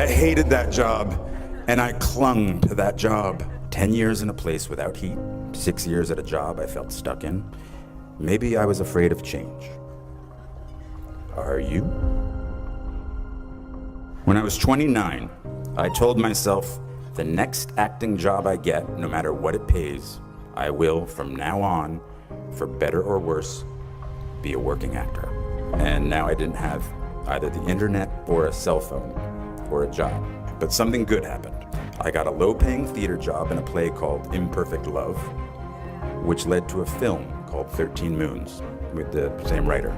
I hated that job, and I clung to that job. 10 years in a place without heat, 6 years at a job I felt stuck in. Maybe I was afraid of change. Are you? When I was 29, I told myself, the next acting job I get, no matter what it pays, I will, from now on, for better or worse, be a working actor. And now I didn't have either the internet or a cell phone or a job. But something good happened. I got a low-paying theater job in a play called Imperfect Love, which led to a film called 13 Moons with the same writer,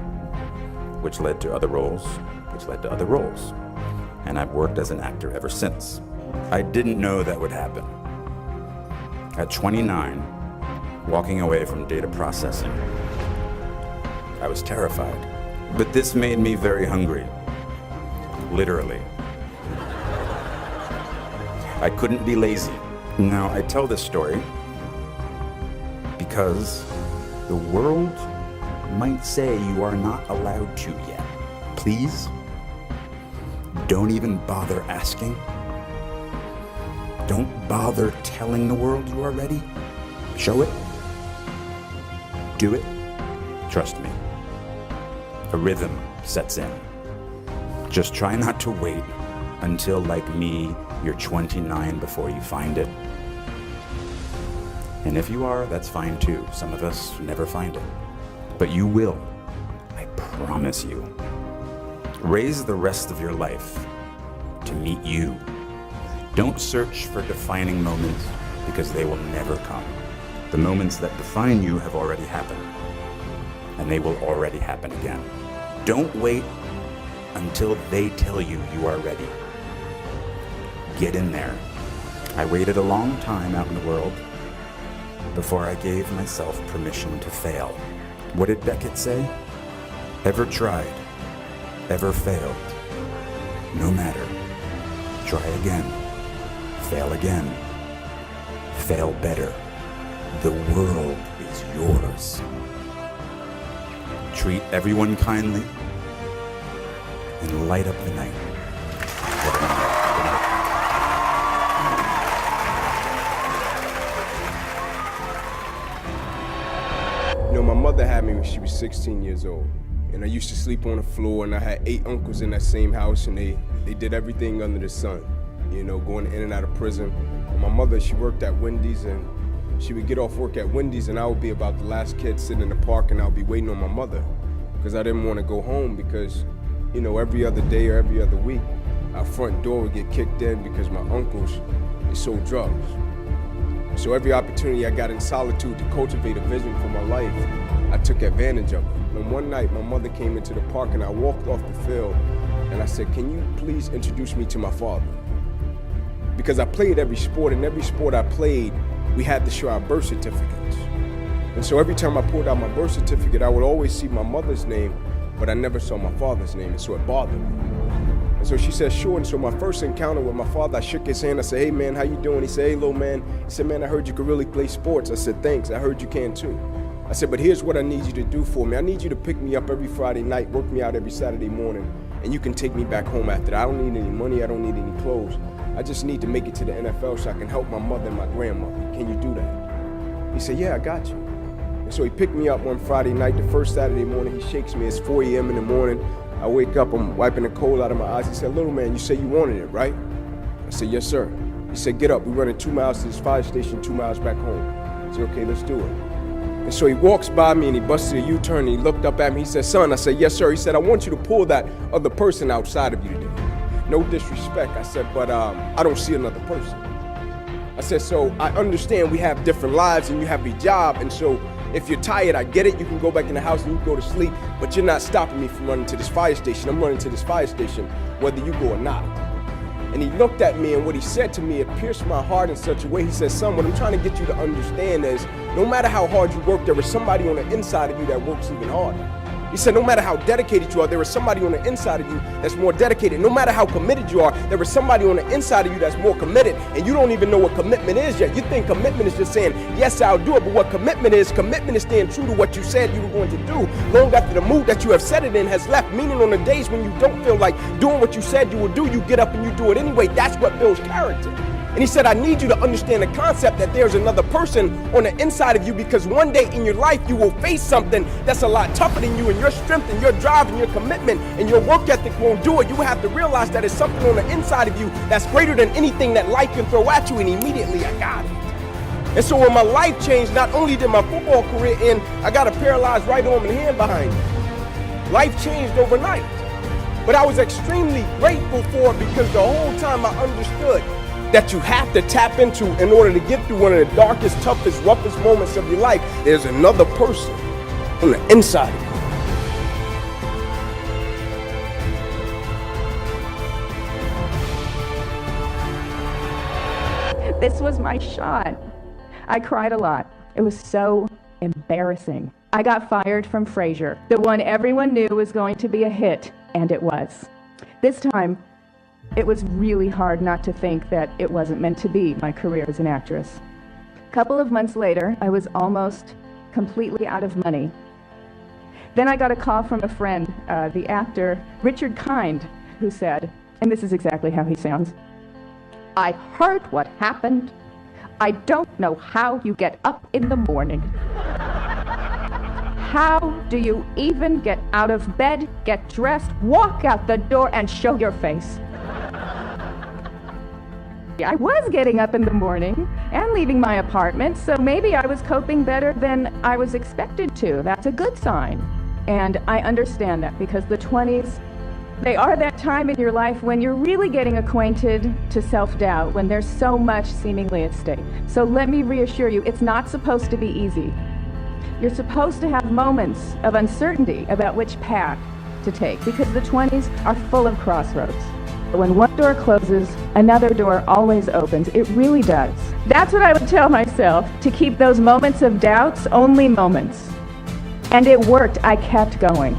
which led to other roles, which led to other roles. And I've worked as an actor ever since. I didn't know that would happen. At 29, walking away from data processing, I was terrified. But this made me very hungry, literally. I couldn't be lazy. Now, I tell this story because the world might say you are not allowed to yet. Please, don't even bother asking. Don't bother telling the world you are ready. Show it. Do it. Trust me. A rhythm sets in. Just try not to wait until, like me, you're 29 before you find it. And if you are, that's fine too. Some of us never find it. But you will. I promise you. Raise the rest of your life to meet you. Don't search for defining moments because they will never come. The moments that define you have already happened, and they will already happen again. Don't wait until they tell you you are ready. Get in there. I waited a long time out in the world before I gave myself permission to fail. What did Beckett say? Ever tried, ever failed. No matter. Try again. Fail again. Fail better. The world is yours. Treat everyone kindly and light up the night. You know, my mother had me when she was 16 years old. And I used to sleep on the floor, and I had 8 uncles in that same house, and they did everything under the sun. You know, going in and out of prison. And my mother, she worked at Wendy's, and she would get off work at Wendy's, and I would be about the last kid sitting in the park, and I would be waiting on my mother because I didn't want to go home because, you know, every other day or every other week, our front door would get kicked in because my uncles, they sold drugs. So every opportunity I got in solitude to cultivate a vision for my life, I took advantage of it. And one night, my mother came into the park, and I walked off the field, and I said, "Can you please introduce me to my father?" Because I played every sport, and every sport I played, we had to show our birth certificates. And so every time I pulled out my birth certificate, I would always see my mother's name, but I never saw my father's name, and so it bothered me. And so she said, sure. And so my first encounter with my father, I shook his hand. I said, "Hey, man, how you doing?" He said, "Hey, little man." He said, "Man, I heard you could really play sports." I said, "Thanks. I heard you can too." I said, "But here's what I need you to do for me. I need you to pick me up every Friday night, work me out every Saturday morning, and you can take me back home after that. I don't need any money. I don't need any clothes. I just need to make it to the NFL so I can help my mother and my grandmother. Can you do that?" He said, "Yeah, I got you." And so he picked me up one Friday night. The first Saturday morning, he shakes me. It's 4 a.m. in the morning. I wake up, I'm wiping the cold out of my eyes. He said, "Little man, you said you wanted it, right?" I said, "Yes, sir." He said, "Get up. We're running 2 miles to this fire station, 2 miles back home." I said, "Okay, let's do it." And so he walks by me and he busted a U-turn and he looked up at me. He said, "Son," I said, "Yes, sir." He said, "I want you to pull that other person outside of you today." No disrespect. I said, "But I don't see another person." I said, "So I understand we have different lives and you have a job, and so if you're tired, I get it. You can go back in the house and you can go to sleep, but you're not stopping me from running to this fire station. I'm running to this fire station whether you go or not." And he looked at me, and what he said to me, it pierced my heart in such a way. He said, "Son, what I'm trying to get you to understand is no matter how hard you work, there is somebody on the inside of you that works even harder." He said, no matter how dedicated you are, there is somebody on the inside of you that's more dedicated. No matter how committed you are, there is somebody on the inside of you that's more committed. And you don't even know what commitment is yet. You think commitment is just saying, yes, I'll do it. But what commitment is staying true to what you said you were going to do long after the mood that you have set it in has left. Meaning on the days when you don't feel like doing what you said you would do, you get up and you do it anyway. That's what builds character. And he said, I need you to understand the concept that there's another person on the inside of you, because one day in your life you will face something that's a lot tougher than you, and your strength and your drive and your commitment and your work ethic won't do it. You will have to realize that it's something on the inside of you that's greater than anything that life can throw at you, and immediately I got it. And so when my life changed, not only did my football career end, I got a paralyzed right arm and hand behind me. Life changed overnight. But I was extremely grateful for it, because the whole time I understood that you have to tap into in order to get through one of the darkest, toughest, roughest moments of your life. There's another person on the inside of you. This was my shot. I cried a lot. It was so embarrassing. I got fired from Frasier, the one everyone knew was going to be a hit, and it was. This time, it was really hard not to think that it wasn't meant to be my career as an actress. A couple of months later, I was almost completely out of money. Then I got a call from a friend, the actor Richard Kind, who said, and this is exactly how he sounds, I heard what happened. I don't know how you get up in the morning. How do you even get out of bed, get dressed, walk out the door, and show your face? I was getting up in the morning and leaving my apartment, so maybe I was coping better than I was expected to. That's a good sign. And I understand that, because the 20s, they are that time in your life when you're really getting acquainted to self-doubt, when there's so much seemingly at stake. So let me reassure you, it's not supposed to be easy. You're supposed to have moments of uncertainty about which path to take, because the 20s are full of crossroads. When one door closes, another door always opens. It really does. That's what I would tell myself, to keep those moments of doubts only moments. And it worked. I kept going.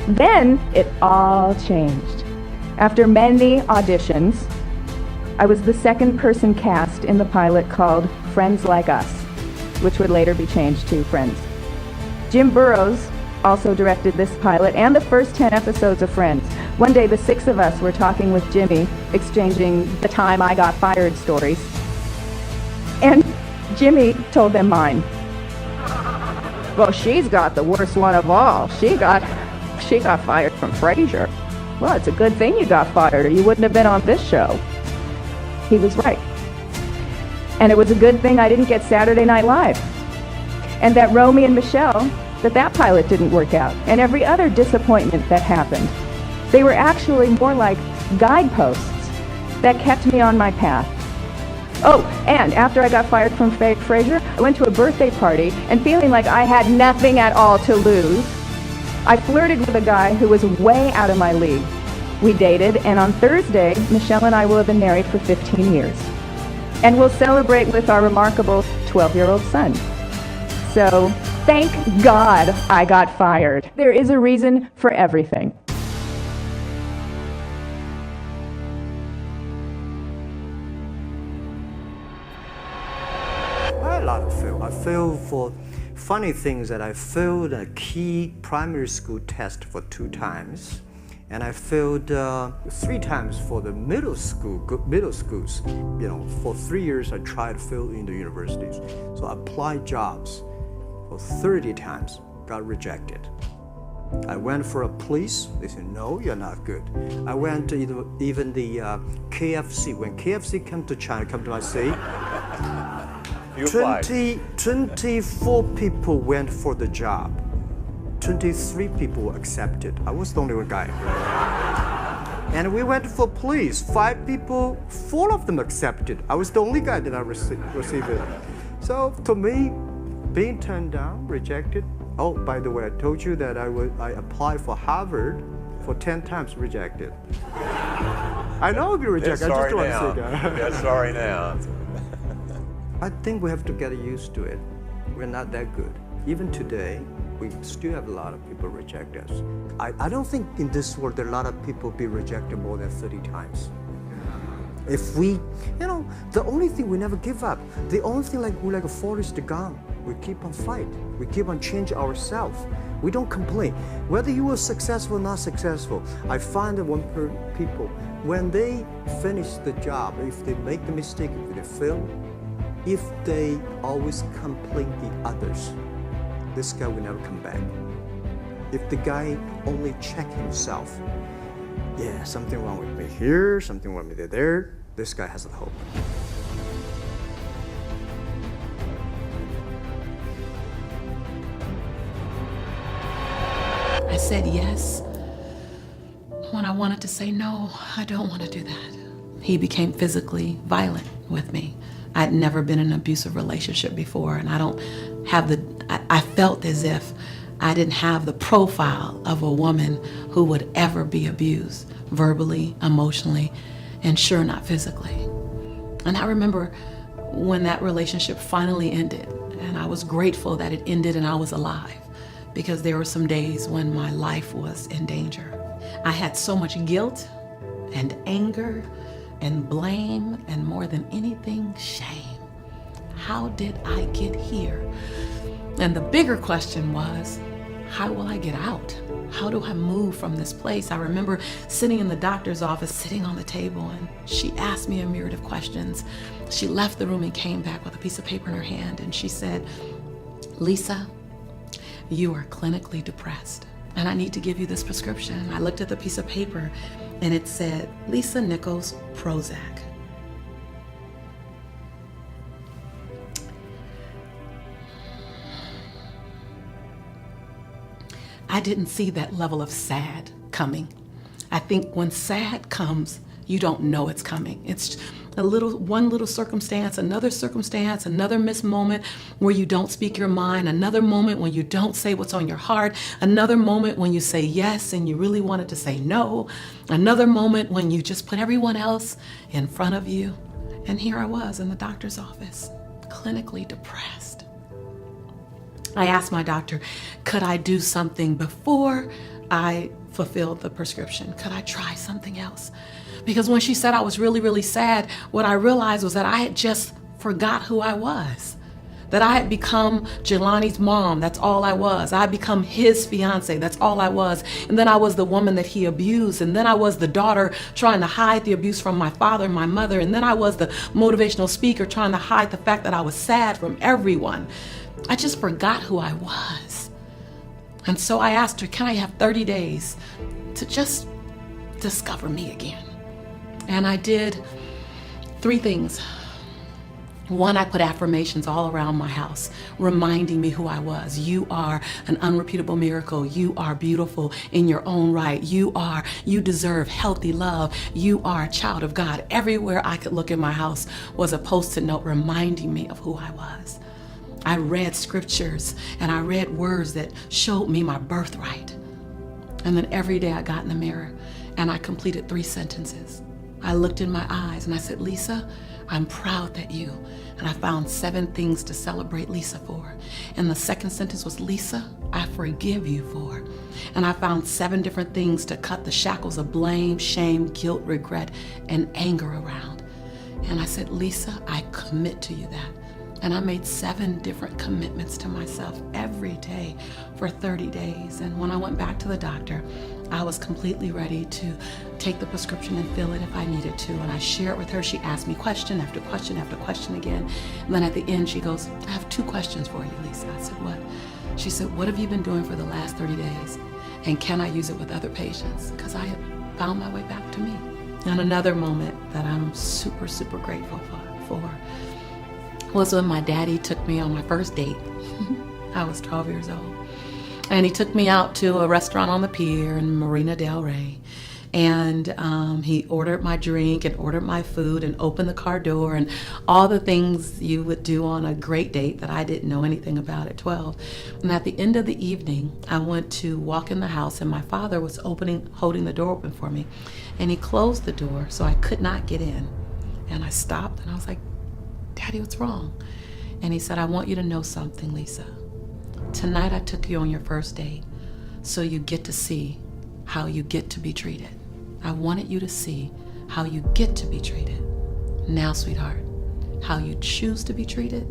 Then it all changed. After many auditions, I was the second person cast in the pilot called Friends Like Us, which would later be changed to Friends. Jim Burrows also directed this pilot and the first 10 episodes of Friends. One day, the six of us were talking with Jimmy, exchanging the time I got fired stories. And Jimmy told them mine. Well, she's got the worst one of all. She got fired from Frasier. Well, it's a good thing you got fired, or you wouldn't have been on this show. He was right. And it was a good thing I didn't get Saturday Night Live. And that Romy and Michelle, that pilot didn't work out. And every other disappointment that happened. They were actually more like guideposts that kept me on my path. Oh, and after I got fired from Frasier, I went to a birthday party, and feeling like I had nothing at all to lose, I flirted with a guy who was way out of my league. We dated, and on Thursday, Michelle and I will have been married for 15 years. And we'll celebrate with our remarkable 12-year-old son. So, thank God I got fired. There is a reason for everything. I failed for funny things that I failed a key primary school test for 2 times, and I failed 3 times for the middle schools. You know, for 3 years I tried to fill in the universities. So I applied jobs for 30 times, got rejected. I went for a police, they said, no, you're not good. I went to even the KFC. When KFC came to China, come to my city, 24 people went for the job. 23 people were accepted. I was the only one guy. And we went for police. 5 people, 4 of them accepted. I was the only guy that I received it. So to me, being turned down, rejected. Oh, by the way, I told you that I applied for Harvard for 10 times, rejected. I know I'll be rejected. I just don't want to say that. Get sorry now. I think we have to get used to it. We're not that good. Even today, we still have a lot of people reject us. I don't think in this world there are a lot of people be rejected more than 30 times. If we, the only thing we never give up, the only thing we're like a Forrest Gump, we keep on fight, we keep on change ourselves. We don't complain. Whether you were successful or not successful, I find that when people, when they finish the job, if they make the mistake, if they fail, if they always complain the others, this guy will never come back. If the guy only check himself, yeah, something wrong with me here, something wrong with me there, this guy has a hope. I said yes when I wanted to say no, I don't want to do that. He became physically violent with me. I'd never been in an abusive relationship before, and I felt as if I didn't have the profile of a woman who would ever be abused, verbally, emotionally, and sure not physically. And I remember when that relationship finally ended, and I was grateful that it ended and I was alive, because there were some days when my life was in danger. I had so much guilt and anger and blame, and more than anything, shame. How did I get here? And the bigger question was, how will I get out? How do I move from this place? I remember sitting in the doctor's office, sitting on the table, and she asked me a myriad of questions. She left the room and came back with a piece of paper in her hand, and she said, "Lisa, you are clinically depressed, and I need to give you this prescription." I looked at the piece of paper, and it said, Lisa Nichols Prozac. I didn't see that level of sad coming. I think when sad comes, you don't know it's coming. It's one little circumstance, another missed moment where you don't speak your mind, another moment when you don't say what's on your heart, another moment when you say yes and you really wanted to say no, another moment when you just put everyone else in front of you. And here I was in the doctor's office, clinically depressed. I asked my doctor, could I do something before I fulfilled the prescription? Could I try something else? Because when she said I was really, really sad, what I realized was that I had just forgot who I was. That I had become Jelani's mom, that's all I was. I had become his fiance, that's all I was. And then I was the woman that he abused. And then I was the daughter trying to hide the abuse from my father and my mother. And then I was the motivational speaker trying to hide the fact that I was sad from everyone. I just forgot who I was. And so I asked her, can I have 30 days to just discover me again? And I did 3 things. 1, I put affirmations all around my house, reminding me who I was. You are an unrepeatable miracle. You are beautiful in your own right. You deserve healthy love. You are a child of God. Everywhere I could look in my house was a Post-it note reminding me of who I was. I read scriptures and I read words that showed me my birthright. And then every day I got in the mirror and I completed 3 sentences. I looked in my eyes and I said, Lisa, I'm proud that you, and I found 7 things to celebrate Lisa for. And the second sentence was, Lisa, I forgive you for. And I found 7 different things to cut the shackles of blame, shame, guilt, regret, and anger around. And I said, Lisa, I commit to you that. And I made 7 different commitments to myself every day for 30 days. And when I went back to the doctor, I was completely ready to take the prescription and fill it if I needed to. And I shared with her. She asked me question after question after question again. And then at the end, she goes, I have 2 questions for you, Lisa. I said, what? She said, what have you been doing for the last 30 days? And can I use it with other patients? Because I had found my way back to me. And another moment that I'm super, super grateful for was when my daddy took me on my first date. I was 12 years old. And he took me out to a restaurant on the pier in Marina Del Rey. And he ordered my drink and ordered my food and opened the car door and all the things you would do on a great date that I didn't know anything about at 12. And at the end of the evening, I went to walk in the house and my father was holding the door open for me. And he closed the door so I could not get in. And I stopped and I was like, Daddy, what's wrong? And he said, I want you to know something, Lisa. Tonight I took you on your first date, so you get to see how you get to be treated. I wanted you to see how you get to be treated. Now, sweetheart, how you choose to be treated,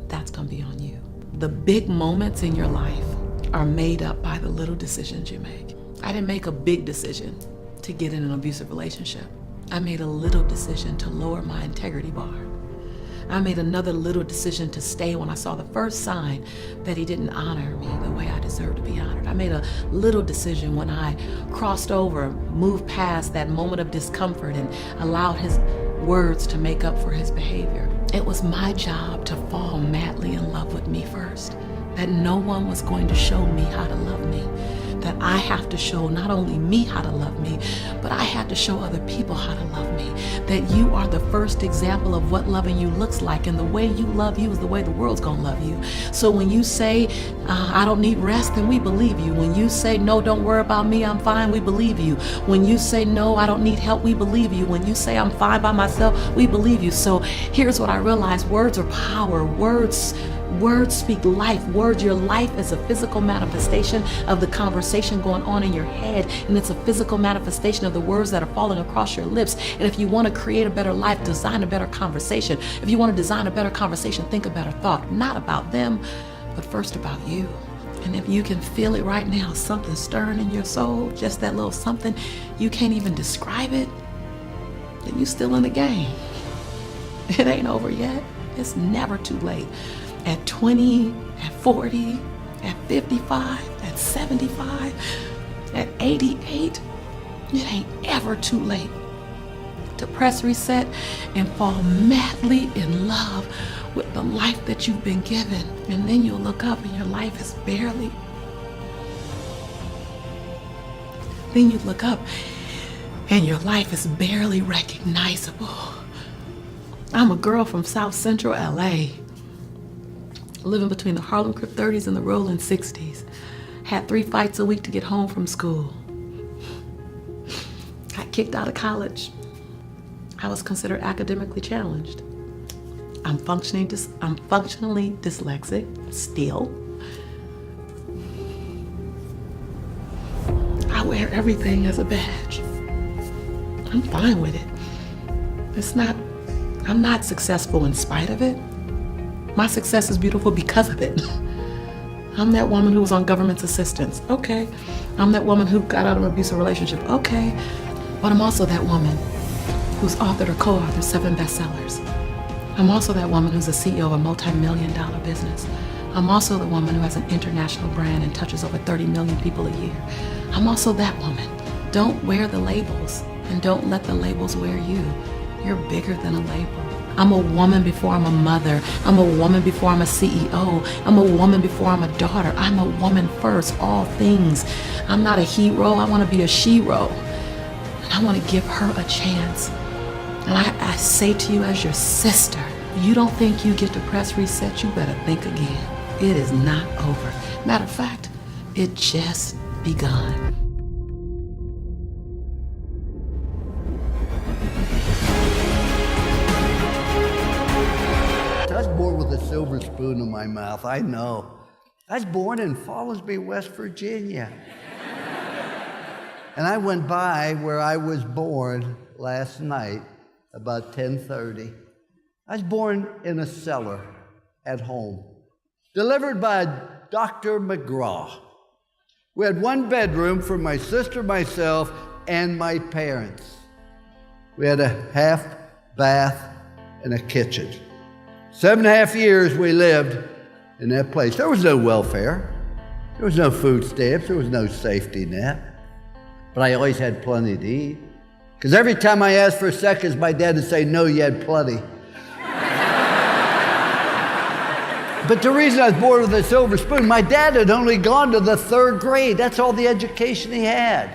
that's gonna be on you. The big moments in your life are made up by the little decisions you make. I didn't make a big decision to get in an abusive relationship. I made a little decision to lower my integrity bar. I made another little decision to stay when I saw the first sign that he didn't honor me the way I deserved to be honored. I made a little decision when I crossed over, moved past that moment of discomfort and allowed his words to make up for his behavior. It was my job to fall madly in love with me first, that no one was going to show me how to love me, that I have to show not only me how to love me, but I had to show other people how to love me, that you are the first example of what loving you looks like, and the way you love you is the way the world's gonna love you. So when you say, I don't need rest, then we believe you. When you say, no, don't worry about me, I'm fine, we believe you. When you say, no, I don't need help, we believe you. When you say, I'm fine by myself, we believe you. So here's what I realized: words are power. Words speak life. Words, your life is a physical manifestation of the conversation going on in your head, and it's a physical manifestation of the words that are falling across your lips. And if you want to create a better life, design a better conversation. If you want to design a better conversation, think a better thought, not about them, but first about you. And if you can feel it right now, something stirring in your soul, just that little something, you can't even describe it, then you're still in the game. It ain't over yet. It's never too late. At 20, at 40, at 55, at 75, at 88, it ain't ever too late to press reset and fall madly in love with the life that you've been given. And then you'll look up and your life is barely. Then you look up and your life is barely recognizable. I'm a girl from South Central LA, living between the Harlem Crip 30s and the Rolling 60s. Had 3 fights a week to get home from school. Got kicked out of college. I was considered academically challenged. I'm functionally dyslexic still. I wear everything as a badge. I'm fine with it. I'm not successful in spite of it. My success is beautiful because of it. I'm that woman who was on government assistance. Okay. I'm that woman who got out of an abusive relationship. Okay. But I'm also that woman who's authored or co-authored 7 bestsellers. I'm also that woman who's a CEO of a multi-million-dollar business. I'm also the woman who has an international brand and touches over 30 million people a year. I'm also that woman. Don't wear the labels, and don't let the labels wear you. You're bigger than a label. I'm a woman before I'm a mother. I'm a woman before I'm a CEO. I'm a woman before I'm a daughter. I'm a woman first, all things. I'm not a hero. I want to be a she-ro. And I want to give her a chance. And I say to you as your sister, you don't think you get to press reset, you better think again. It is not over. Matter of fact, it just begun. I was born with a silver spoon in my mouth, I know. I was born in Fallsby, West Virginia. And I went by where I was born last night, about 10:30. I was born in a cellar at home, delivered by Dr. McGraw. We had 1 bedroom for my sister, myself, and my parents. We had a half bath and a kitchen. 7.5 years we lived in that place. There was no welfare. There was no food stamps. There was no safety net. But I always had plenty to eat. Because every time I asked for seconds, my dad would say, no, you had plenty. But the reason I was born with a silver spoon, my dad had only gone to the 3rd grade. That's all the education he had.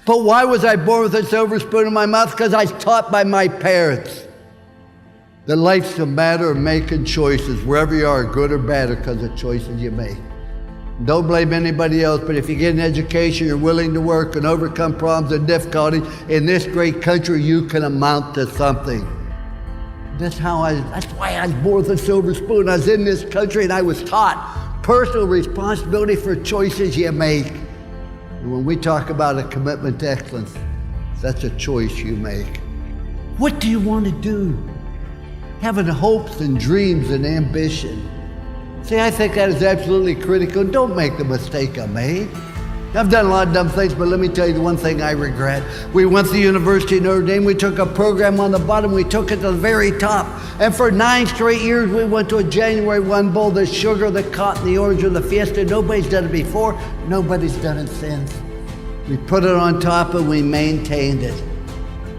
But why was I born with a silver spoon in my mouth? Because I was taught by my parents that life's a matter of making choices, wherever you are, good or bad, because of choices you make. Don't blame anybody else, but if you get an education, you're willing to work and overcome problems and difficulties, in this great country, you can amount to something. That's why I was born with a silver spoon. I was in this country and I was taught, personal responsibility for choices you make. And when we talk about a commitment to excellence, that's a choice you make. What do you want to do? Having hopes and dreams and ambition. See, I think that is absolutely critical. Don't make the mistake I made. I've done a lot of dumb things, but let me tell you the one thing I regret. We went to the University of Notre Dame. We took a program on the bottom. We took it to the very top. And for 9 straight years, we went to a January 1 bowl, the sugar, the cotton, the orange, or the fiesta. Nobody's done it before. Nobody's done it since. We put it on top and we maintained it.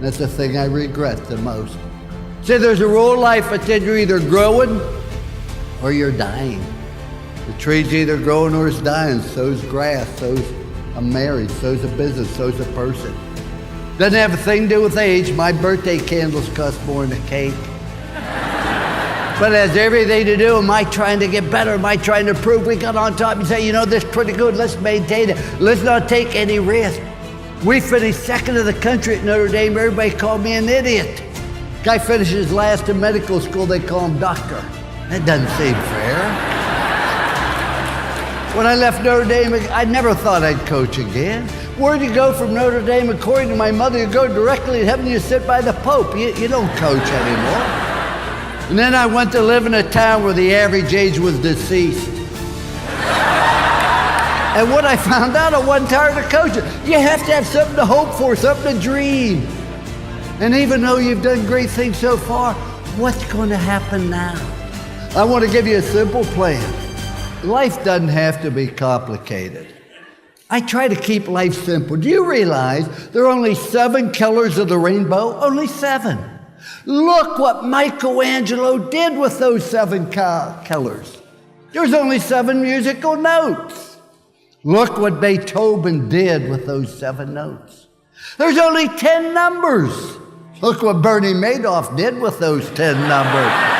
That's the thing I regret the most. See, there's a rule in life that said you're either growing or you're dying. The tree's either growing or it's dying. So's grass, so's a marriage, so's a business, so's a person. Doesn't have a thing to do with age. My birthday candles cost more than a cake. But it has everything to do, am I trying to get better? Am I trying to prove we got on top and say, you know, this is pretty good, let's maintain it. Let's not take any risk. We finished second in the country at Notre Dame. Everybody called me an idiot. Guy finishes last in medical school, they call him doctor. That doesn't seem fair. When I left Notre Dame, I never thought I'd coach again. Where'd you go from Notre Dame? According to my mother, you go directly to heaven, you sit by the Pope. You don't coach anymore. And then I went to live in a town where the average age was deceased. And what I found out, I wasn't tired of coaching. You have to have something to hope for, something to dream. And even though you've done great things so far, what's going to happen now? I want to give you a simple plan. Life doesn't have to be complicated. I try to keep life simple. Do you realize there are only 7 colors of the rainbow? Only 7. Look what Michelangelo did with those 7 colors. There's only 7 musical notes. Look what Beethoven did with those 7 notes. There's only 10 numbers. Look what Bernie Madoff did with those 10 numbers.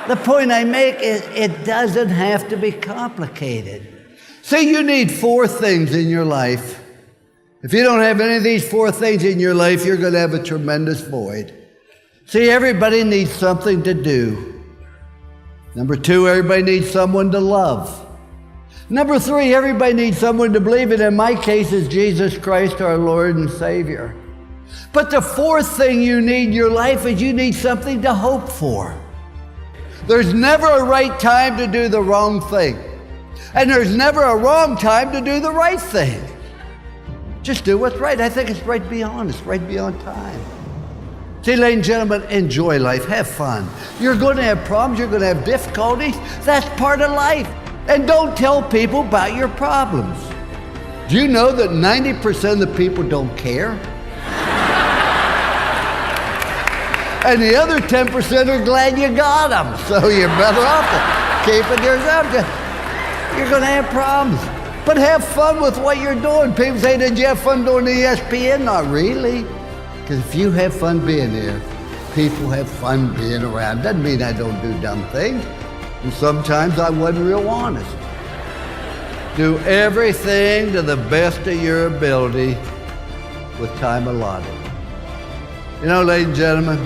The point I make is it doesn't have to be complicated. See, you need 4 things in your life. If you don't have any of these 4 things in your life, you're going to have a tremendous void. See, everybody needs something to do. Number 2, everybody needs someone to love. Number 3, everybody needs someone to believe in. In my case, is Jesus Christ, our Lord and Savior. But the 4th thing you need in your life is you need something to hope for. There's never a right time to do the wrong thing. And there's never a wrong time to do the right thing. Just do what's right. I think it's right to be honest, right to be on time. See, ladies and gentlemen, enjoy life, have fun. You're going to have problems, you're going to have difficulties. That's part of life. And don't tell people about your problems. Do you know that 90% of the people don't care? And the other 10% are glad you got them. So you're better off to keep it yourself. You're going to have problems. But have fun with what you're doing. People say, did you have fun doing the ESPN? Not really. Because if you have fun being there, people have fun being around. Doesn't mean I don't do dumb things. And sometimes I wasn't real honest. Do everything to the best of your ability with time allotted. You know, ladies and gentlemen,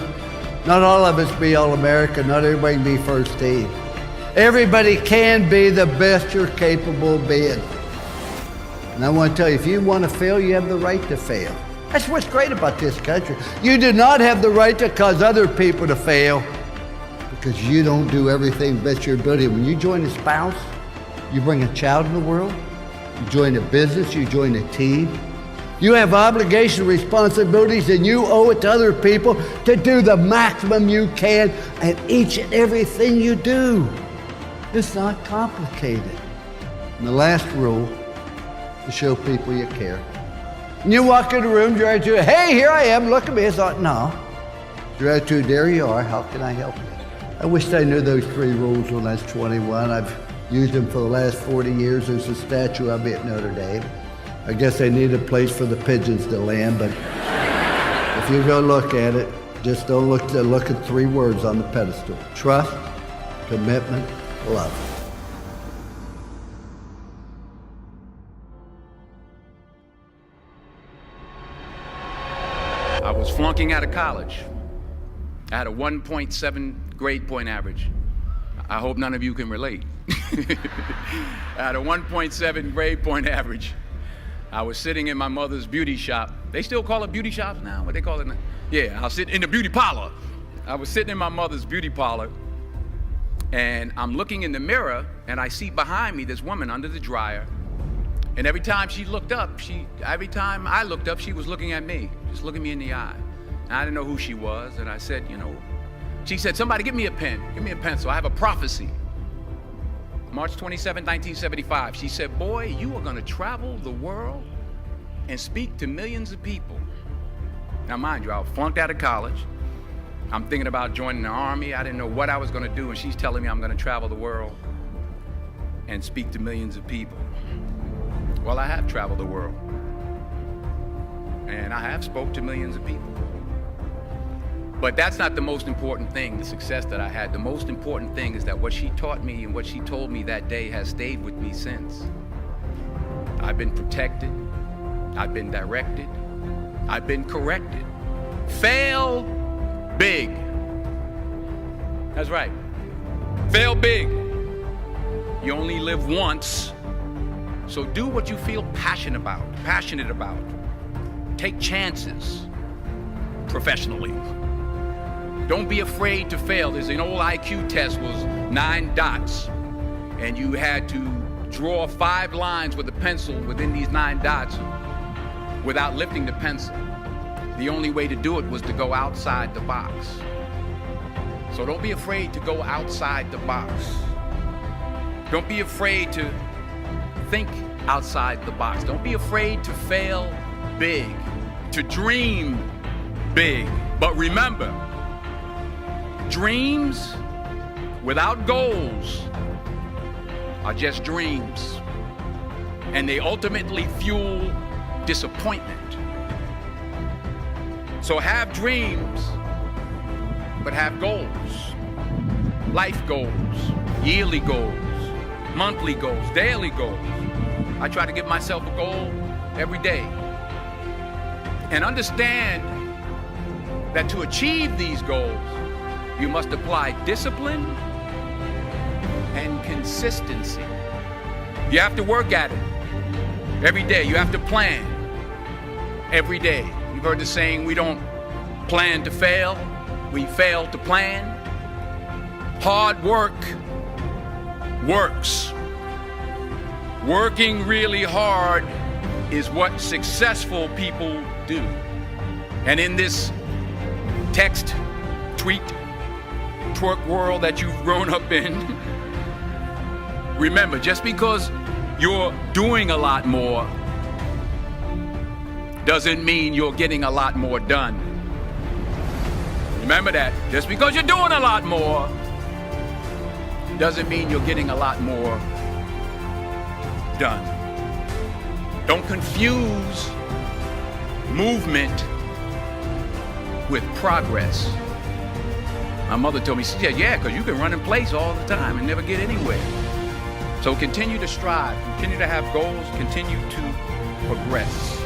not all of us be All-American. Not everybody can be first team. Everybody can be the best you're capable of being. And I want to tell you, if you want to fail, you have the right to fail. That's what's great about this country. You do not have the right to cause other people to fail because you don't do everything best of your ability. When you join a spouse, you bring a child in the world, you join a business, you join a team. You have obligation, responsibilities, and you owe it to other people to do the maximum you can at each and everything you do. It's not complicated. And the last rule, to show people you care. And you walk in the room, your attitude, hey, here I am, look at me. It's not, no. Your attitude, there you are, how can I help you? I wish I knew those 3 rules when I was 21. I've used them for the last 40 years. There's a statue of me at Notre Dame. I guess they need a place for the pigeons to land, but if you go look at it, just don't look at 3 words on the pedestal. Trust, commitment, love. I was flunking out of college. I had a 1.7 grade point average. I hope none of you can relate. I had a 1.7 grade point average. I was sitting in my mother's beauty shop. They still call it beauty shops now? What they call it now? Yeah, I'll sit in the beauty parlor. I was sitting in my mother's beauty parlor, and I'm looking in the mirror, and I see behind me this woman under the dryer. And every time she looked up, every time I looked up, she was looking at me, just looking me in the eye. And I didn't know who she was, and I said, she said, somebody give me a pen, give me a pencil, I have a prophecy. March 27, 1975, she said, boy, you are gonna travel the world and speak to millions of people. Now mind you, I was flunked out of college. I'm thinking about joining the army. I didn't know what I was gonna do, and she's telling me I'm gonna travel the world and speak to millions of people. Well, I have traveled the world, and I have spoke to millions of people. But that's not the most important thing, the success that I had. The most important thing is that what she taught me and what she told me that day has stayed with me since. I've been protected, I've been directed, I've been corrected. Fail big. That's right. Fail big. You only live once, so do what you feel passionate about. Take chances professionally. Don't be afraid to fail. There's an old IQ test, was 9 dots, and you had to draw 5 lines with a pencil within these 9 dots without lifting the pencil. The only way to do it was to go outside the box. So don't be afraid to go outside the box. Don't be afraid to think outside the box. Don't be afraid to fail big, to dream big. But remember, dreams without goals are just dreams, and they ultimately fuel disappointment. So have dreams, but have goals. Life goals, yearly goals, monthly goals, daily goals. I try to give myself a goal every day. And understand that to achieve these goals, you must apply discipline and consistency. You have to work at it every day. You have to plan every day. You've heard the saying, we don't plan to fail, we fail to plan. Hard work works. Working really hard is what successful people do. And in this text, tweet, twerk world that you've grown up in, remember, just because you're doing a lot more doesn't mean you're getting a lot more done. Remember that. Just because you're doing a lot more doesn't mean you're getting a lot more done. Don't confuse movement with progress. My mother told me, she said, yeah, because you can run in place all the time and never get anywhere. So continue to strive, continue to have goals, continue to progress.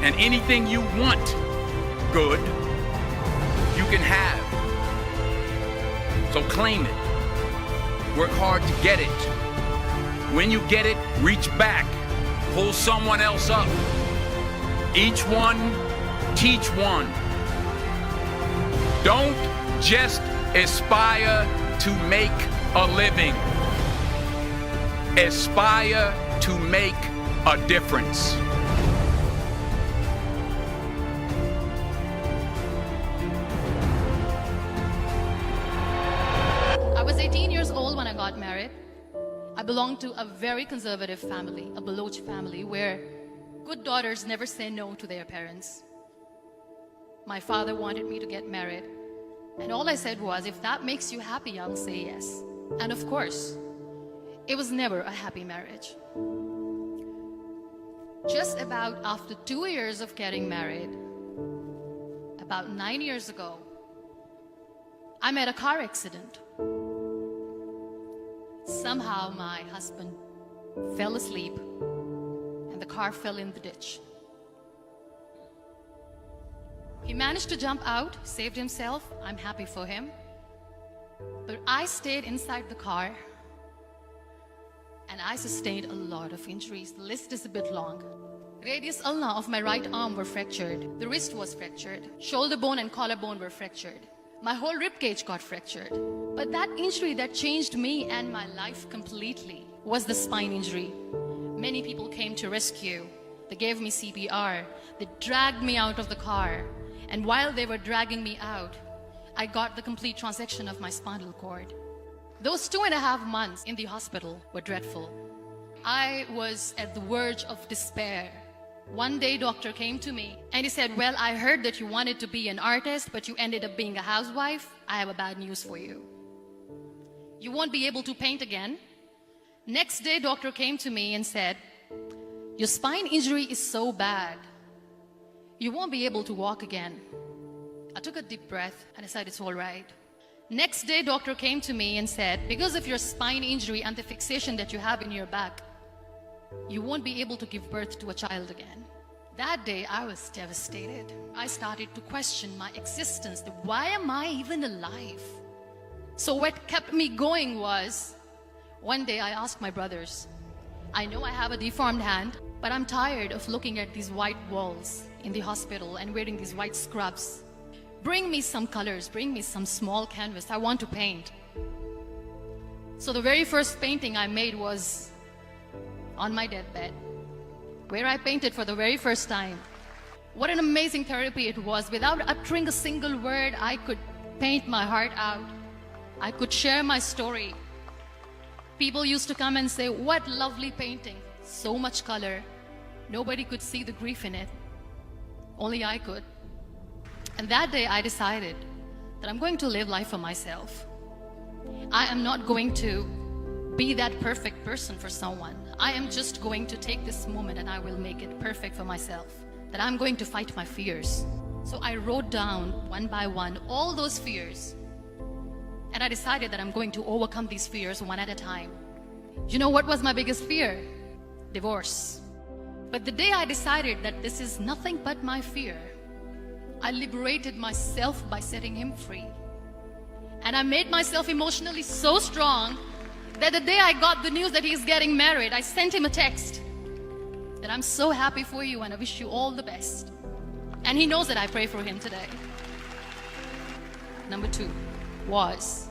And anything you want good, you can have. So claim it. Work hard to get it. When you get it, reach back. Pull someone else up. Each one, teach one. Don't just aspire to make a living. Aspire to make a difference. I was 18 years old when I got married. I belonged to a very conservative family, a Baloch family, where good daughters never say no to their parents. My father wanted me to get married, and all I said was, if that makes you happy, I'll say yes. And of course, it was never a happy marriage. Just about after 2 years of getting married, about 9 years ago, I met a car accident. Somehow my husband fell asleep and the car fell in the ditch. He managed to jump out, saved himself. I'm happy for him. But I stayed inside the car and I sustained a lot of injuries. The list is a bit long. Radius ulna of my right arm were fractured. The wrist was fractured. Shoulder bone and collarbone were fractured. My whole rib cage got fractured. But that injury that changed me and my life completely was the spine injury. Many people came to rescue. They gave me CPR. They dragged me out of the car. And while they were dragging me out, I got the complete transection of my spinal cord. Those 2.5 months in the hospital were dreadful. I was at the verge of despair. One day, doctor came to me and he said, well, I heard that you wanted to be an artist, but you ended up being a housewife. I have a bad news for you. You won't be able to paint again. Next day, doctor came to me and said, your spine injury is so bad, you won't be able to walk again. I took a deep breath and I said, it's all right. Next day, doctor came to me and said, because of your spine injury and the fixation that you have in your back, you won't be able to give birth to a child again. That day, I was devastated. I started to question my existence. Why am I even alive? So what kept me going was, one day I asked my brothers, I know I have a deformed hand, but I'm tired of looking at these white walls in the hospital and wearing these white scrubs. Bring me some colors, bring me some small canvas. I want to paint. So the very first painting I made was on my deathbed, where I painted for the very first time. What an amazing therapy it was. Without uttering a single word, I could paint my heart out. I could share my story. People used to come and say, what lovely painting, so much color. Nobody could see the grief in it. Only I could. And that day I decided that I'm going to live life for myself. I am not going to be that perfect person for someone. I am just going to take this moment and I will make it perfect for myself. That I'm going to fight my fears. So I wrote down one by one all those fears. And I decided that I'm going to overcome these fears one at a time. You know what was my biggest fear? Divorce. But the day I decided that this is nothing but my fear, I liberated myself by setting him free. And I made myself emotionally so strong that the day I got the news that he's getting married, I sent him a text that I'm so happy for you and I wish you all the best. And he knows that I pray for him today. Number 2 was,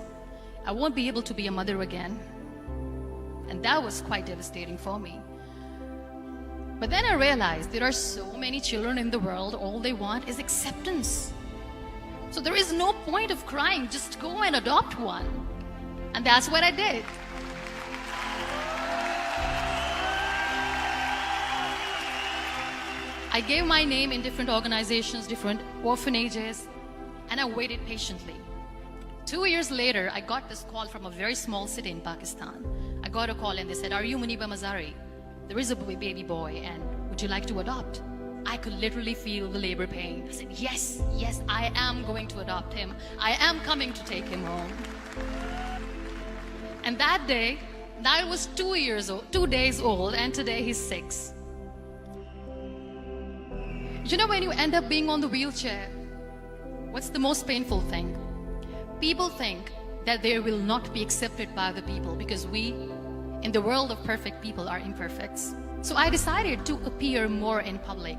I won't be able to be a mother again. And that was quite devastating for me. But then I realized there are so many children in the world, all they want is acceptance. So there is no point of crying, just go and adopt one. And that's what I did. I gave my name in different organizations, different orphanages, and I waited patiently. 2 years later, I got this call from a very small city in Pakistan. I got a call and they said, are you Muniba Mazari? There is a baby boy and would you like to adopt? I could literally feel the labor pain. I said, yes, I am going to adopt him. I am coming to take him home. And that day, I was 2 days old, and today he's 6. You know, when you end up being on the wheelchair, what's the most painful thing? People think that they will not be accepted by the people because we, in the world of perfect people, are imperfects. So I decided to appear more in public.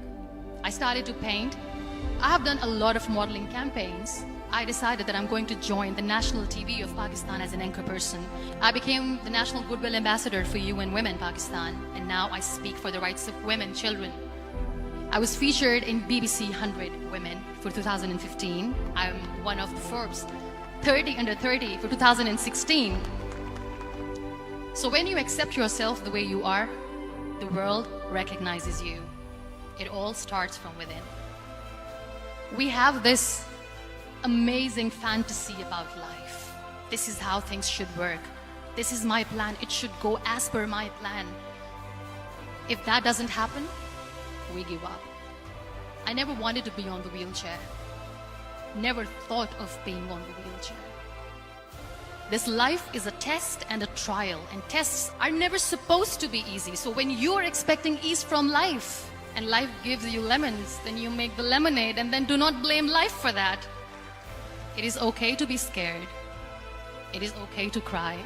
I started to paint. I have done a lot of modeling campaigns. I decided that I'm going to join the national TV of Pakistan as an anchor person. I became the National Goodwill Ambassador for UN Women Pakistan, and now I speak for the rights of women, children. I was featured in BBC 100 Women for 2015. I'm one of the Forbes 30 under 30 for 2016. So when you accept yourself the way you are, the world recognizes you. It all starts from within. We have this amazing fantasy about life. This is how things should work. This is my plan. It should go as per my plan. If that doesn't happen, we give up. I never wanted to be on the wheelchair. Never thought of being on the wheelchair. This life is a test and a trial, and tests are never supposed to be easy. So when you are expecting ease from life, and life gives you lemons, then you make the lemonade, and then do not blame life for that. It is okay to be scared. It is okay to cry.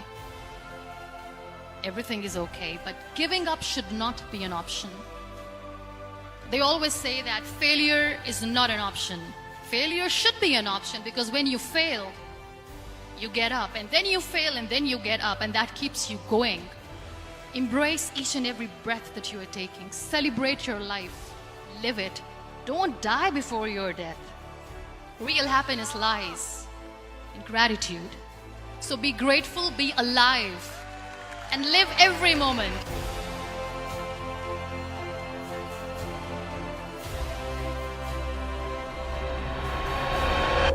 Everything is okay, but giving up should not be an option. They always say that failure is not an option. Failure should be an option, because when you fail, you get up, and then you fail, and then you get up, and that keeps you going. Embrace each and every breath that you are taking. Celebrate your life. Live it. Don't die before your death. Real happiness lies in gratitude. So be grateful, be alive, and live every moment.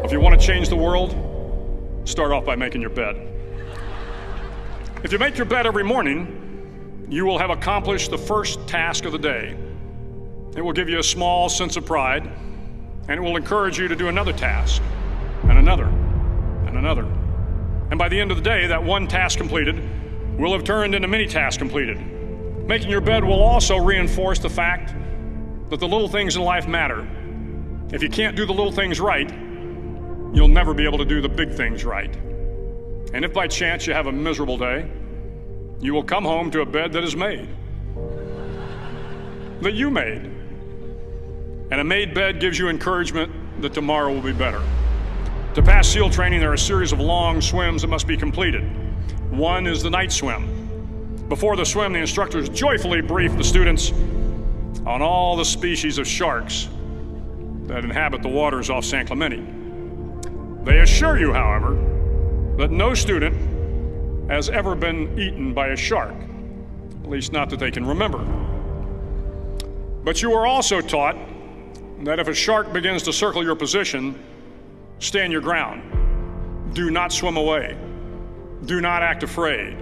If you want to change the world, start off by making your bed. If you make your bed every morning, you will have accomplished the first task of the day. It will give you a small sense of pride, and it will encourage you to do another task, and another, and another. And by the end of the day, that one task completed will have turned into many tasks completed. Making your bed will also reinforce the fact that the little things in life matter. If you can't do the little things right, you'll never be able to do the big things right. And if by chance you have a miserable day, you will come home to a bed that is made, that you made. And a made bed gives you encouragement that tomorrow will be better. To pass SEAL training, there are a series of long swims that must be completed. One is the night swim. Before the swim, the instructors joyfully brief the students on all the species of sharks that inhabit the waters off San Clemente. They assure you, however, that no student has ever been eaten by a shark, at least not that they can remember. But you are also taught that if a shark begins to circle your position, stand your ground. Do not swim away. Do not act afraid.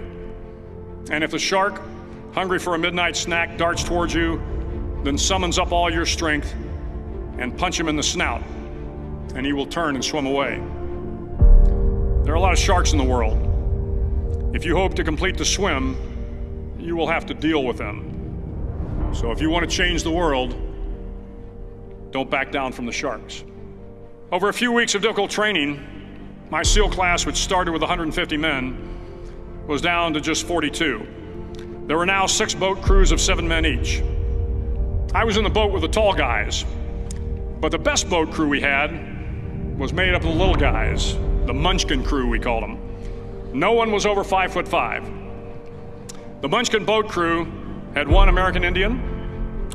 And if the shark, hungry for a midnight snack, darts towards you, then summons up all your strength and punch him in the snout, and he will turn and swim away. There are a lot of sharks in the world. If you hope to complete the swim, you will have to deal with them. So if you want to change the world, don't back down from the sharks. Over a few weeks of difficult training, my SEAL class, which started with 150 men, was down to just 42. There were now 6 boat crews of 7 men each. I was in the boat with the tall guys, but the best boat crew we had was made up of the little guys, the Munchkin crew, we called them. No one was over 5'5". The Munchkin boat crew had 1 American Indian,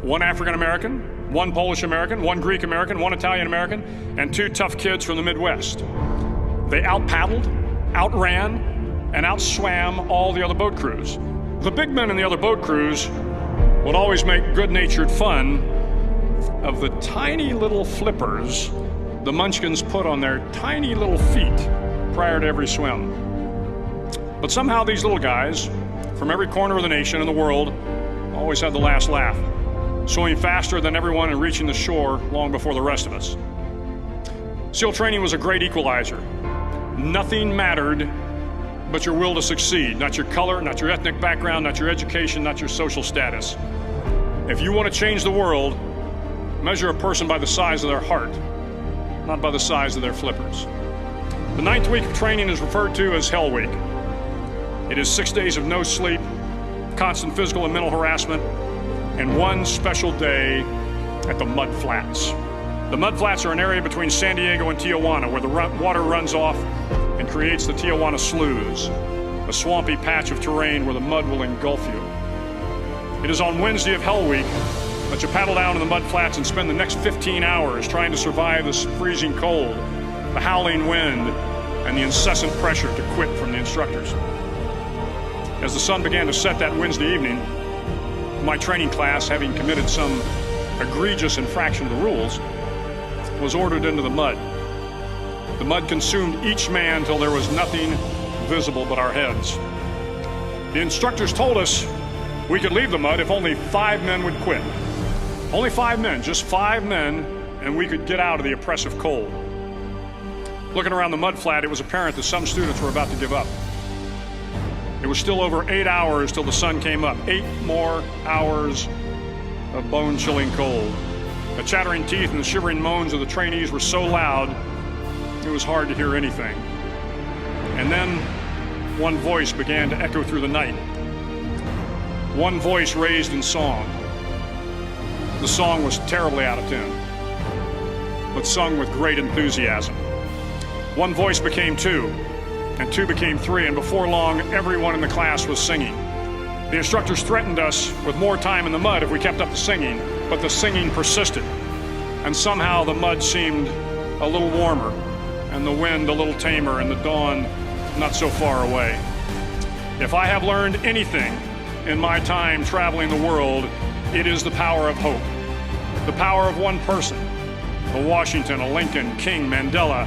1 African American, 1 Polish American, 1 Greek American, 1 Italian American, and 2 tough kids from the Midwest. They out-paddled, outran, and outswam all the other boat crews. The big men in the other boat crews would always make good-natured fun of the tiny little flippers the Munchkins put on their tiny little feet prior to every swim. But somehow these little guys from every corner of the nation and the world always had the last laugh, swimming faster than everyone and reaching the shore long before the rest of us. SEAL training was a great equalizer. Nothing mattered but your will to succeed, not your color, not your ethnic background, not your education, not your social status. If you want to change the world, measure a person by the size of their heart, not by the size of their flippers. The 9th week of training is referred to as Hell Week. It is 6 days of no sleep, constant physical and mental harassment, and 1 special day at the Mud Flats. The Mud Flats are an area between San Diego and Tijuana where the water runs off and creates the Tijuana Sloughs, a swampy patch of terrain where the mud will engulf you. It is on Wednesday of Hell Week that you paddle down to the Mud Flats and spend the next 15 hours trying to survive this freezing cold, the howling wind, and the incessant pressure to quit from the instructors. As the sun began to set that Wednesday evening, my training class, having committed some egregious infraction of the rules, was ordered into the mud. The mud consumed each man till there was nothing visible but our heads. The instructors told us we could leave the mud if only 5 men would quit. Only 5 men, just 5 men, and we could get out of the oppressive cold. Looking around the mud flat, it was apparent that some students were about to give up. It was still over 8 hours till the sun came up. 8 more hours of bone-chilling cold. The chattering teeth and the shivering moans of the trainees were so loud, it was hard to hear anything. And then one voice began to echo through the night. One voice raised in song. The song was terribly out of tune, but sung with great enthusiasm. One voice became two, and two became three, and before long, everyone in the class was singing. The instructors threatened us with more time in the mud if we kept up the singing, but the singing persisted, and somehow the mud seemed a little warmer, and the wind a little tamer, and the dawn not so far away. If I have learned anything in my time traveling the world, it is the power of hope. The power of one person, a Washington, a Lincoln, King, Mandela,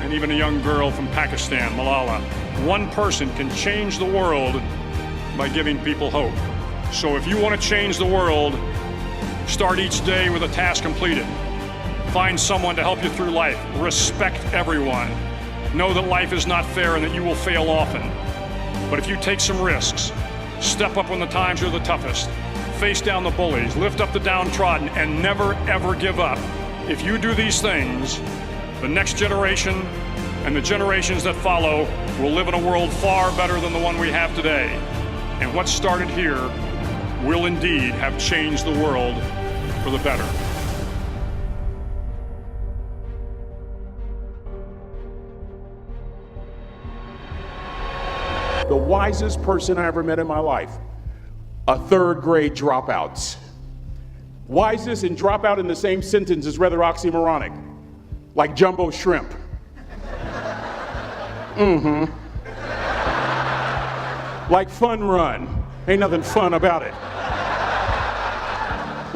and even a young girl from Pakistan, Malala. One person can change the world by giving people hope. So if you want to change the world, start each day with a task completed. Find someone to help you through life. Respect everyone. Know that life is not fair and that you will fail often. But if you take some risks, step up when the times are the toughest, face down the bullies, lift up the downtrodden, and never ever give up. If you do these things, the next generation and the generations that follow will live in a world far better than the one we have today. And what started here will indeed have changed the world for the better. The wisest person I ever met in my life, a third grade dropout. Wisest and dropout in the same sentence is rather oxymoronic, like jumbo shrimp. Like fun run, ain't nothing fun about it.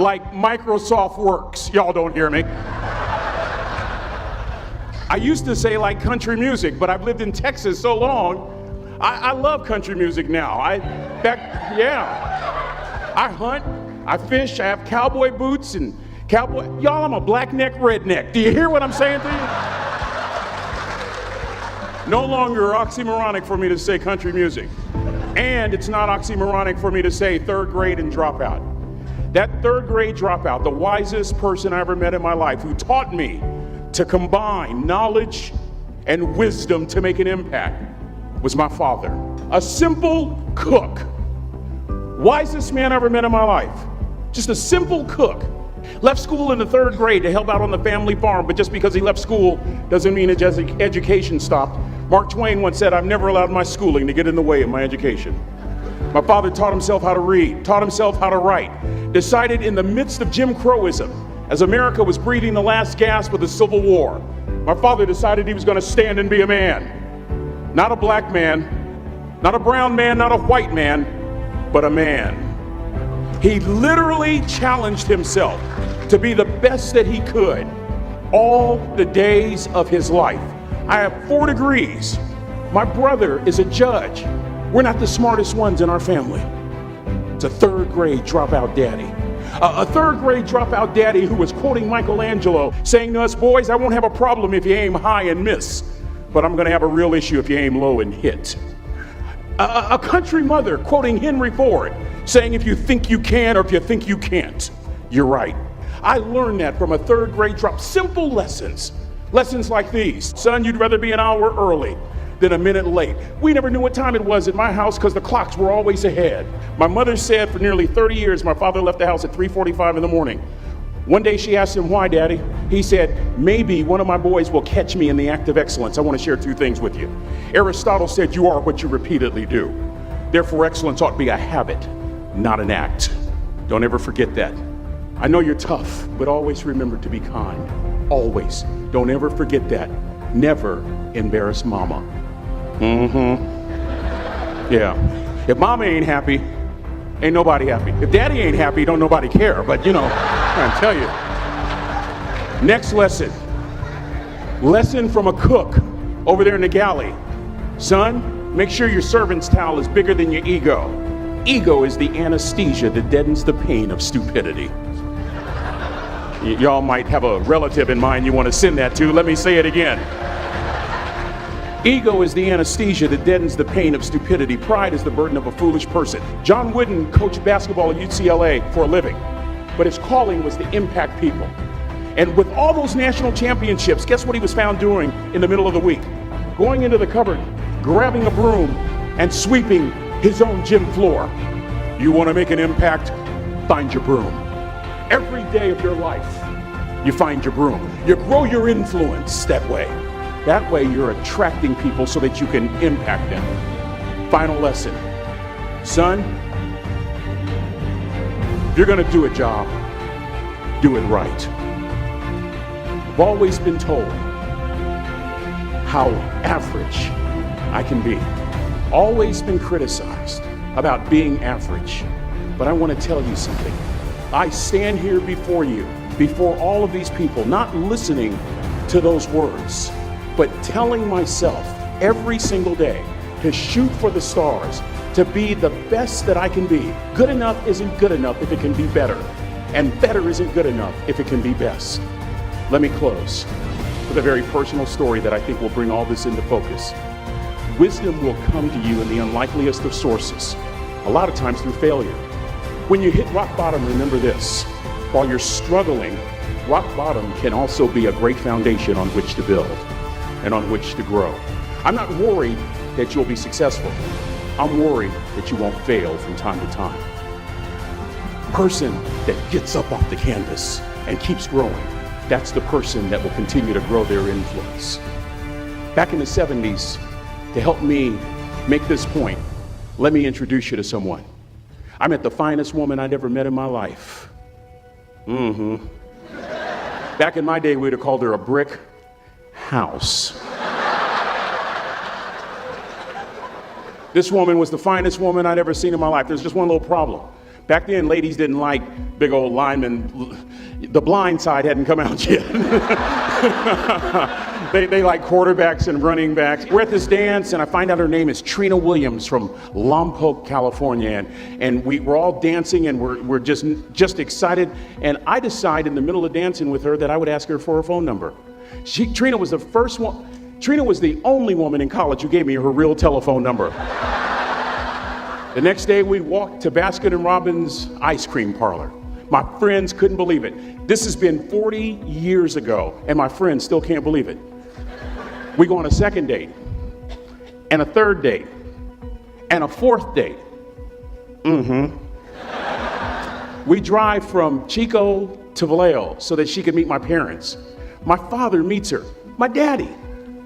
Like Microsoft Works, y'all don't hear me. I used to say like country music, but I've lived in Texas so long, I love country music now. I hunt, I fish, I have cowboy boots and cowboy, y'all, I'm a black neck redneck. Do you hear what I'm saying to you? No longer oxymoronic for me to say country music. And it's not oxymoronic for me to say third grade and dropout. That third grade dropout, the wisest person I ever met in my life, who taught me to combine knowledge and wisdom to make an impact, was my father. A simple cook. Wisest man I ever met in my life. Just a simple cook. Left school in the third grade to help out on the family farm, but just because he left school doesn't mean his education stopped. Mark Twain once said, "I've never allowed my schooling to get in the way of my education." My father taught himself how to read, taught himself how to write, decided in the midst of Jim Crowism, as America was breathing the last gasp of the Civil War, my father decided he was going to stand and be a man. Not a black man, not a brown man, not a white man, but a man. He literally challenged himself to be the best that he could all the days of his life. I have 4 degrees. My brother is a judge. We're not the smartest ones in our family. It's a third grade dropout daddy. A third grade dropout daddy who was quoting Michelangelo, saying to us, "Boys, I won't have a problem if you aim high and miss, but I'm gonna have a real issue if you aim low and hit." A country mother quoting Henry Ford, saying if you think you can or if you think you can't, you're right. I learned that from a third grade drop. Simple lessons. Lessons like these. Son, you'd rather be an hour early than a minute late. We never knew what time it was at my house because the clocks were always ahead. My mother said for nearly 30 years my father left the house at 3:45 in the morning. One day she asked him, "Why, Daddy?" He said, "Maybe one of my boys will catch me in the act of excellence." I want to share 2 things with you. Aristotle said, "You are what you repeatedly do." Therefore, excellence ought to be a habit, not an act. Don't ever forget that. I know you're tough, but always remember to be kind. Always. Don't ever forget that. Never embarrass mama. Yeah. If mama ain't happy, ain't nobody happy. If daddy ain't happy, don't nobody care. But you know, I'm tell you. Next lesson. Lesson from a cook over there in the galley. Son, make sure your servant's towel is bigger than your ego. Ego is the anesthesia that deadens the pain of stupidity. Y'all might have a relative in mind you want to send that to. Let me say it again. Ego is the anesthesia that deadens the pain of stupidity. Pride is the burden of a foolish person. John Wooden coached basketball at UCLA for a living, but his calling was to impact people. And with all those national championships, guess what he was found doing in the middle of the week? Going into the cupboard, grabbing a broom and sweeping his own gym floor. You want to make an impact? Find your broom. Every day of your life, you find your broom. You grow your influence that way. That way you're attracting people so that you can impact them. Final lesson. Son, if you're going to do a job, do it right. I've always been told how average I can be. Always been criticized about being average. But I want to tell you something. I stand here before you, before all of these people, not listening to those words, but telling myself every single day to shoot for the stars, to be the best that I can be. Good enough isn't good enough if it can be better, and better isn't good enough if it can be best. Let me close with a very personal story that I think will bring all this into focus. Wisdom will come to you in the unlikeliest of sources, a lot of times through failure. When you hit rock bottom, remember this. While you're struggling, rock bottom can also be a great foundation on which to build and on which to grow. I'm not worried that you'll be successful. I'm worried that you won't fail from time to time. Person that gets up off the canvas and keeps growing, that's the person that will continue to grow their influence. Back in the 70s, to help me make this point, let me introduce you to someone. I met the finest woman I'd ever met in my life. Back in my day, we'd have called her a brick house. This woman was the finest woman I'd ever seen in my life. There's just one little problem. Back then, ladies didn't like big old linemen. The blind side hadn't come out yet. They like quarterbacks and running backs. We're at this dance, and I find out her name is Trina Williams from Lompoc, California. And we're all dancing, and we're just excited. And I decide in the middle of dancing with her that I would ask her for her phone number. Trina was the first one. Trina was the only woman in college who gave me her real telephone number. The next day, we walked to Baskin & Robbins ice cream parlor. My friends couldn't believe it. This has been 40 years ago, and my friends still can't believe it. We go on a second date, and a third date, and a fourth date. We drive from Chico to Vallejo so that she could meet my parents. My father meets her. My daddy,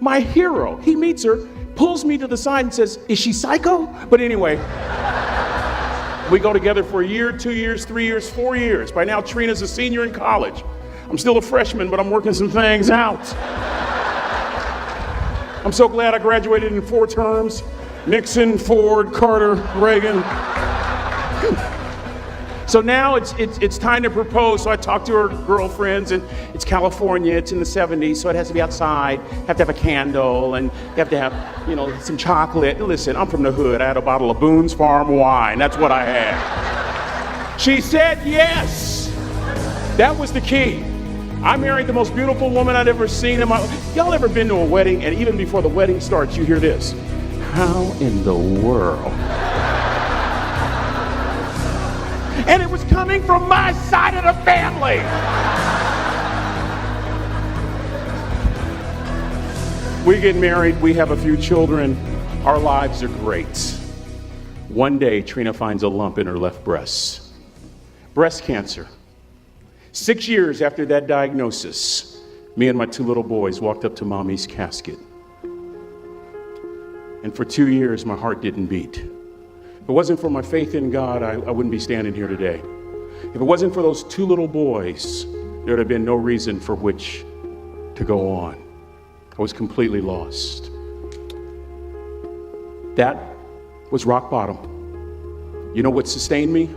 my hero, he meets her, pulls me to the side and says, "Is she psycho?" But anyway, we go together for a year, 2 years, 3 years, 4 years. By now, Trina's a senior in college. I'm still a freshman, but I'm working some things out. I'm so glad I graduated in 4 terms. Nixon, Ford, Carter, Reagan. So now it's time to propose. So I talk to her girlfriends, and it's California, it's in the 70s, so it has to be outside. You have to have a candle, and you have to have, some chocolate. Listen, I'm from the hood. I had a bottle of Boone's Farm wine. That's what I had. She said yes. That was the key. I married the most beautiful woman I'd ever seen in my life. Y'all ever been to a wedding, and even before the wedding starts, you hear this? How in the world? And it was coming from my side of the family. We get married, we have a few children, our lives are great. One day, Trina finds a lump in her left breast. Breast cancer. 6 years after that diagnosis, me and my 2 little boys walked up to Mommy's casket. And for 2 years, my heart didn't beat. If it wasn't for my faith in God, I wouldn't be standing here today. If it wasn't for those 2 little boys, there would have been no reason for which to go on. I was completely lost. That was rock bottom. You know what sustained me?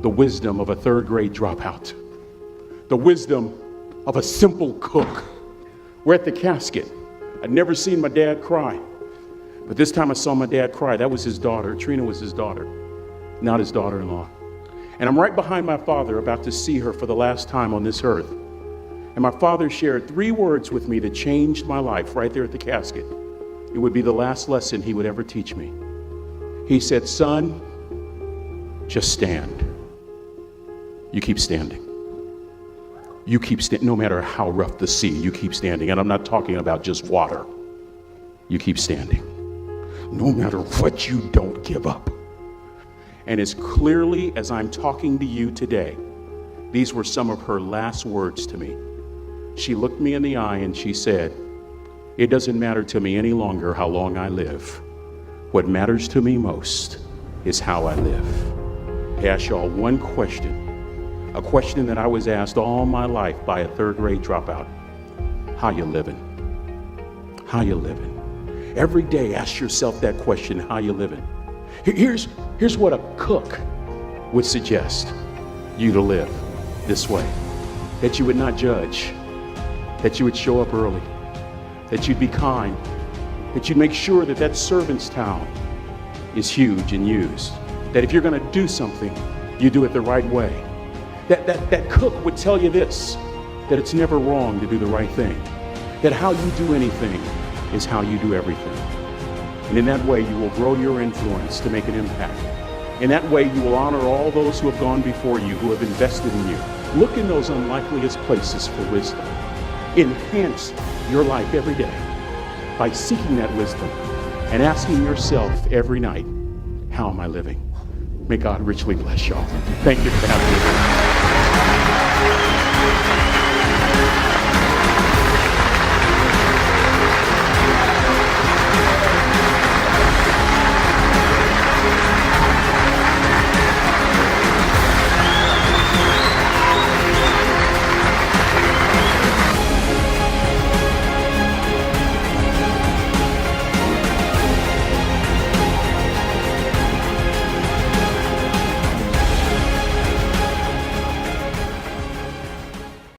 The wisdom of a 3rd grade dropout. The wisdom of a simple cook. We're at the casket. I'd never seen my dad cry. But this time I saw my dad cry. That was his daughter. Trina was his daughter, not his daughter-in-law. And I'm right behind my father, about to see her for the last time on this earth. And my father shared 3 words with me that changed my life right there at the casket. It would be the last lesson he would ever teach me. He said, "Son, just stand. You keep standing. You keep standing, no matter how rough the sea, you keep standing." And I'm not talking about just water. You keep standing. no matter what you don't give up. And as clearly as I'm talking to you today, these were some of her last words to me. She looked me in the eye and she said, "It doesn't matter to me any longer how long I live. What matters to me most is how I live." I ask y'all one question, a question that I was asked all my life by a third grade dropout. How you living? How you living? Every day ask yourself that question, how you living? Here's what a cook would suggest you to live this way. That you would not judge, that you would show up early, that you'd be kind, that you'd make sure that that servant's towel is huge and used, that if you're gonna do something, you do it the right way. That cook would tell you this, that it's never wrong to do the right thing, that how you do anything is how you do everything. And in that way, you will grow your influence to make an impact. In that way, you will honor all those who have gone before you, who have invested in you. Look in those unlikeliest places for wisdom. Enhance your life every day by seeking that wisdom and asking yourself every night, how am I living? May God richly bless y'all. Thank you for having me.